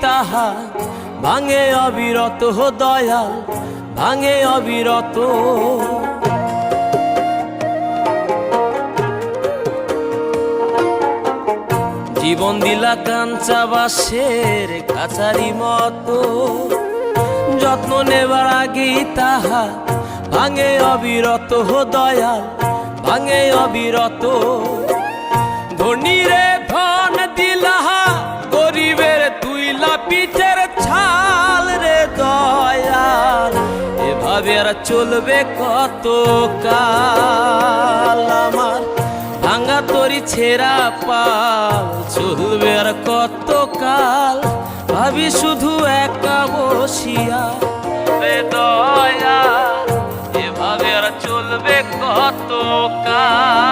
তাহা ভাঙে অবিরত দয়াল ভাঙে অবিরত। জীবন দিলা কাঞ্চা বাসের কাছারি মতো, যত্ন নেবার আগেই তাহা ভাঙে অবিরত দয়াল ভাঙে অবিরত। ধনীরে ধন দিলা গরিবের তুইলা পিঠের ছাল রে দয়াল, এভাবে আর চলবে কত কাল? আমার ভাঙা তরি ছেঁড়া পাল চলবে আর কত কাল? ভাবি শুধু একা বসিয়া রে দয়াল, এভাবে আর চলবে কত কাল?